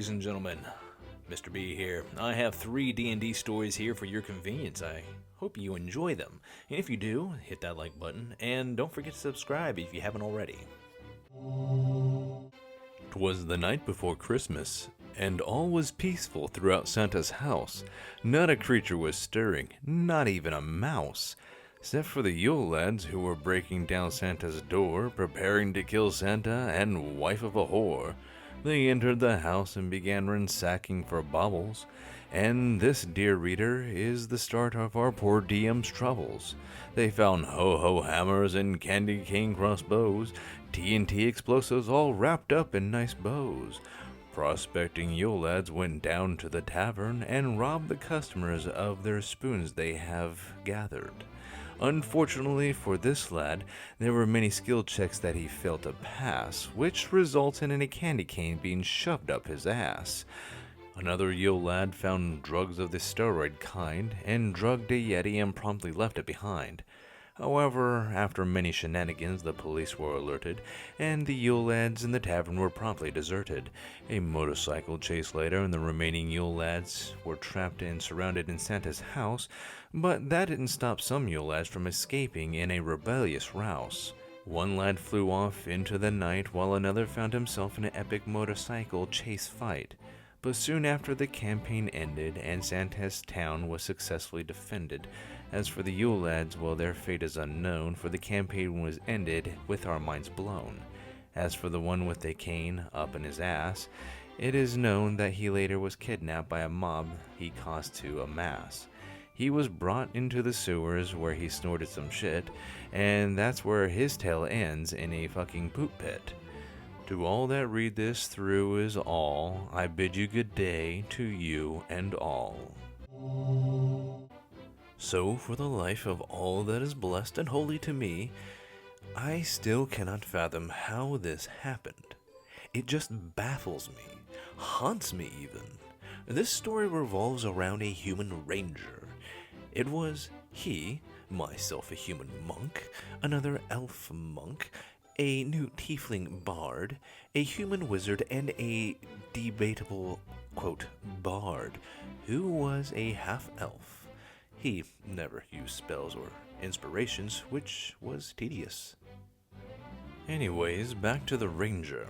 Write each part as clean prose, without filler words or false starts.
ladies and gentlemen. Mr. B here. I have 3 D&D stories here for your convenience. I hope you enjoy them. And if you do, hit that like button, and don't forget to subscribe if you haven't already. 'Twas the night before Christmas, and all was peaceful throughout Santa's house. Not a creature was stirring, not even a mouse, except for the Yule lads who were breaking down Santa's door, preparing to kill Santa and wife of a whore. They entered the house and began ransacking for baubles, and this, dear reader, is the start of our poor DM's troubles. They found ho-ho hammers and candy cane crossbows, TNT explosives all wrapped up in nice bows. Prospecting Yule lads went down to the tavern and robbed the customers of their spoons they have gathered. Unfortunately for this lad, there were many skill checks that he failed to pass, which resulted in a candy cane being shoved up his ass. Another Yule lad found drugs of the steroid kind and drugged a Yeti and promptly left it behind. However, after many shenanigans, the police were alerted, and the Yule lads in the tavern were promptly deserted. A motorcycle chase later, and the remaining Yule lads were trapped and surrounded in Santa's house, but that didn't stop some Yule lads from escaping in a rebellious rouse. One lad flew off into the night, while another found himself in an epic motorcycle chase fight. But soon after, the campaign ended, and Santa's town was successfully defended. As for the Yule lads, well, their fate is unknown, for the campaign was ended with our minds blown. As for the one with the cane up in his ass, it is known that he later was kidnapped by a mob he caused to amass. He was brought into the sewers where he snorted some shit, and that's where his tale ends, in a fucking poop pit. To all that read this through is all, I bid you good day to you and all. So, for the life of all that is blessed and holy to me, I still cannot fathom how this happened. It just baffles me, haunts me even. This story revolves around a human ranger. It was he, myself a human monk, another elf monk, a new tiefling bard, a human wizard, and a debatable, quote, bard, who was a half-elf. He never used spells or inspirations, which was tedious. Anyways, back to the ranger.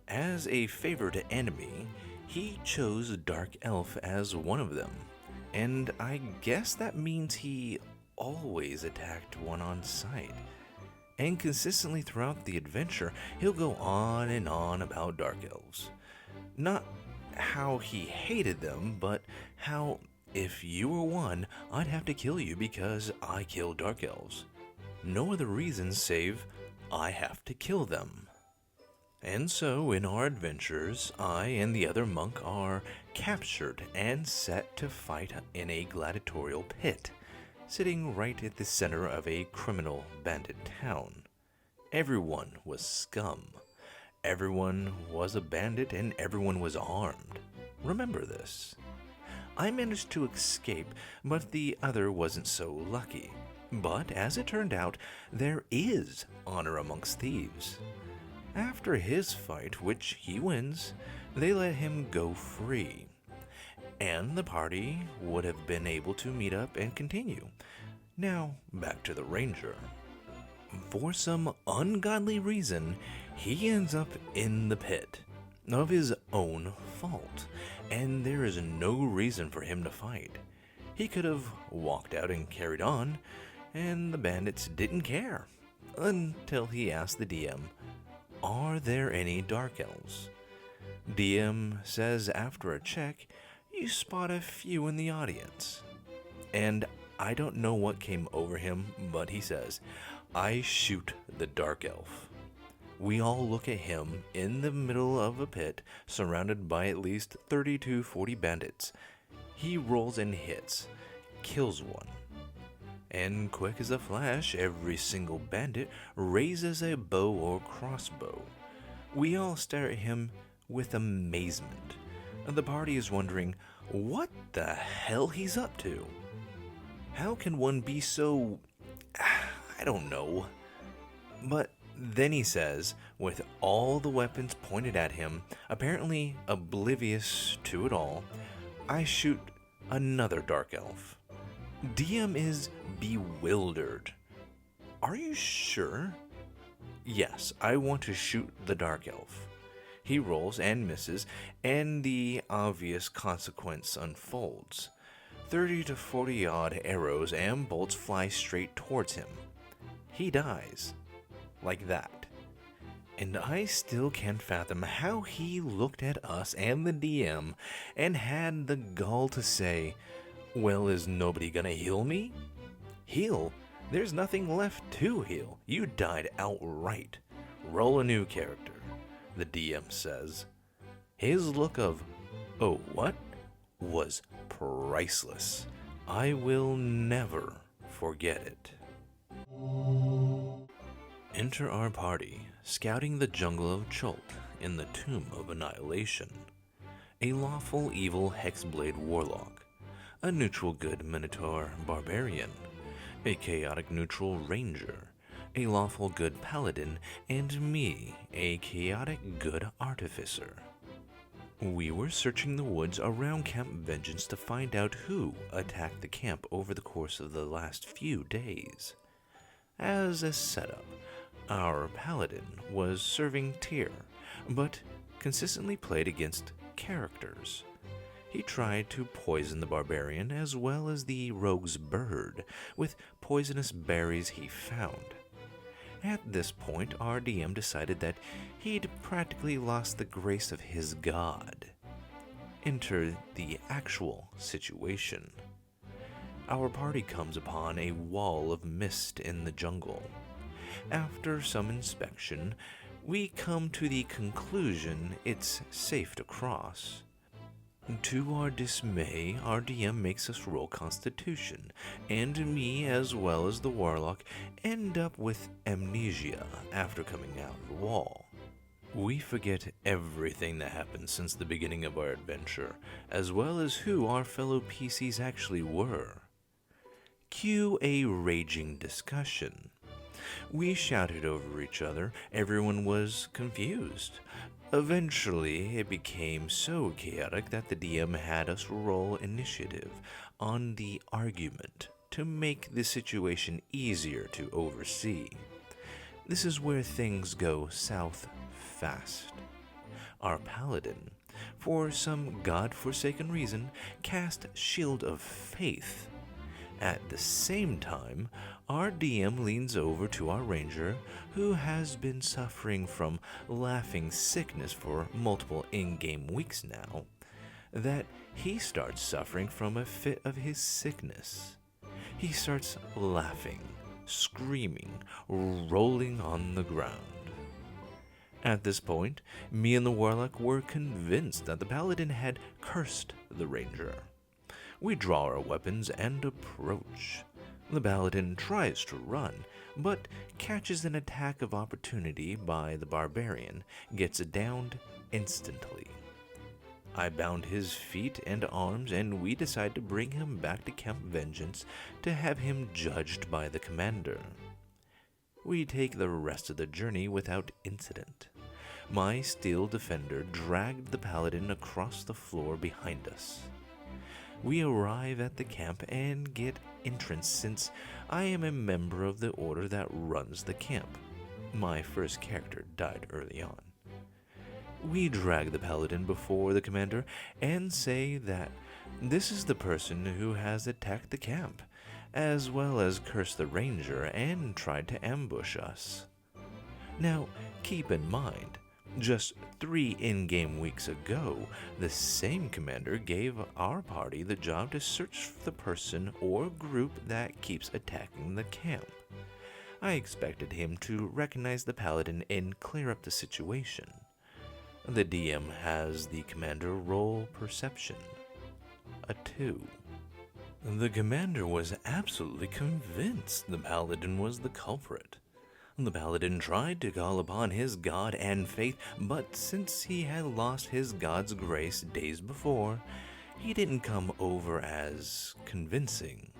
As a favored enemy, he chose Dark Elf as one of them, and I guess that means he always attacked one on sight. And consistently throughout the adventure, he'll go on and on about Dark Elves. Not how he hated them, but how, if you were one, I'd have to kill you because I kill Dark Elves. No other reason save I have to kill them. And so, in our adventures, I and the other monk are captured and set to fight in a gladiatorial pit, sitting right at the center of a criminal bandit town. Everyone was scum. Everyone was a bandit and everyone was armed. Remember this. I managed to escape, but the other wasn't so lucky. But as it turned out, there is honor amongst thieves. After his fight, which he wins, they let him go free. And the party would have been able to meet up and continue. Now, back to the ranger. For some ungodly reason, he ends up in the pit, of his own fault, and there is no reason for him to fight. He could have walked out and carried on, and the bandits didn't care, until he asked the DM, "Are there any Dark Elves?" DM says after a check, you spot a few in the audience. And I don't know what came over him, but he says, "I shoot the Dark Elf." We all look at him in the middle of a pit, surrounded by at least 30 to 40 bandits. He rolls and hits, kills one. And quick as a flash, every single bandit raises a bow or crossbow. We all stare at him with amazement. The party is wondering what the hell he's up to. How can one be so... I don't know. But Then he says, with all the weapons pointed at him, apparently oblivious to it all, I shoot another Dark Elf. DM is bewildered. Are you sure? Yes, I want to shoot the Dark Elf. He rolls and misses, and the obvious consequence unfolds. 30 to 40 odd arrows and bolts fly straight towards him. He dies. Like that. And I still can't fathom how he looked at us and the DM and had the gall to say, well, is nobody gonna heal me? Heal? There's nothing left to heal. You died outright. Roll a new character, the DM says. His look of, oh, what? Was priceless. I will never forget it. Enter our party, scouting the jungle of Chult in the Tomb of Annihilation. A lawful evil hexblade warlock, a neutral good minotaur barbarian, a chaotic neutral ranger, a lawful good paladin, and me, a chaotic good artificer. We were searching the woods around Camp Vengeance to find out who attacked the camp over the course of the last few days. As a setup, our paladin was serving Tyr, but consistently played against characters. He tried to poison the barbarian as well as the rogue's bird with poisonous berries he found. At this point, our DM decided that he'd practically lost the grace of his god. Enter the actual situation. Our party comes upon a wall of mist in the jungle. After some inspection, we come to the conclusion it's safe to cross. To our dismay, our DM makes us roll Constitution, and me, as well as the warlock, end up with amnesia after coming out of the wall. We forget everything that happened since the beginning of our adventure, as well as who our fellow PCs actually were. Cue a raging discussion. We shouted over each other, everyone was confused. Eventually, it became so chaotic that the DM had us roll initiative on the argument to make the situation easier to oversee. This is where things go south fast. Our paladin, for some god-forsaken reason, cast Shield of Faith. At the same time, our DM leans over to our ranger, who has been suffering from laughing sickness for multiple in-game weeks now, that he starts suffering from a fit of his sickness. He starts laughing, screaming, rolling on the ground. At this point, me and the warlock were convinced that the paladin had cursed the ranger. We draw our weapons and approach. The paladin tries to run, but catches an attack of opportunity by the barbarian, gets downed instantly. I bound his feet and arms, and we decide to bring him back to Camp Vengeance to have him judged by the commander. We take the rest of the journey without incident. My steel defender dragged the paladin across the floor behind us. We arrive at the camp and get entrance since I am a member of the order that runs the camp. My first character died early on. We drag the paladin before the commander and say that this is the person who has attacked the camp, as well as cursed the ranger and tried to ambush us. Now, keep in mind, just 3 in-game weeks ago, the same commander gave our party the job to search for the person or group that keeps attacking the camp. I expected him to recognize the paladin and clear up the situation. The DM has the commander roll perception. A 2. The commander was absolutely convinced the paladin was the culprit. The paladin tried to call upon his god and faith, but since he had lost his god's grace days before, he didn't come over as convincing.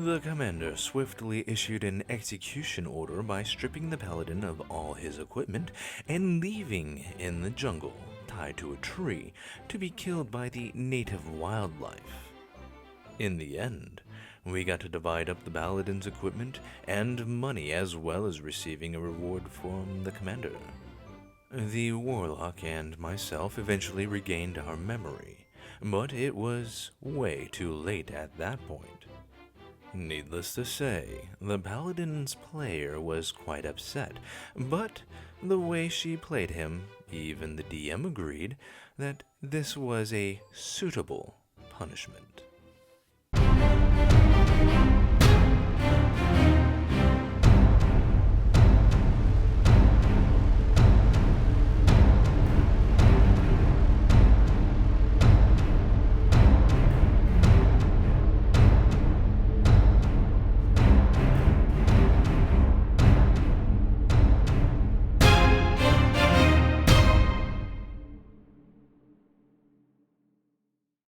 The commander swiftly issued an execution order by stripping the paladin of all his equipment and leaving in the jungle, tied to a tree, to be killed by the native wildlife. In the end, we got to divide up the paladin's equipment and money, as well as receiving a reward from the commander. The warlock and myself eventually regained our memory, but it was way too late at that point. Needless to say, the paladin's player was quite upset, but the way she played him, even the DM agreed that this was a suitable punishment.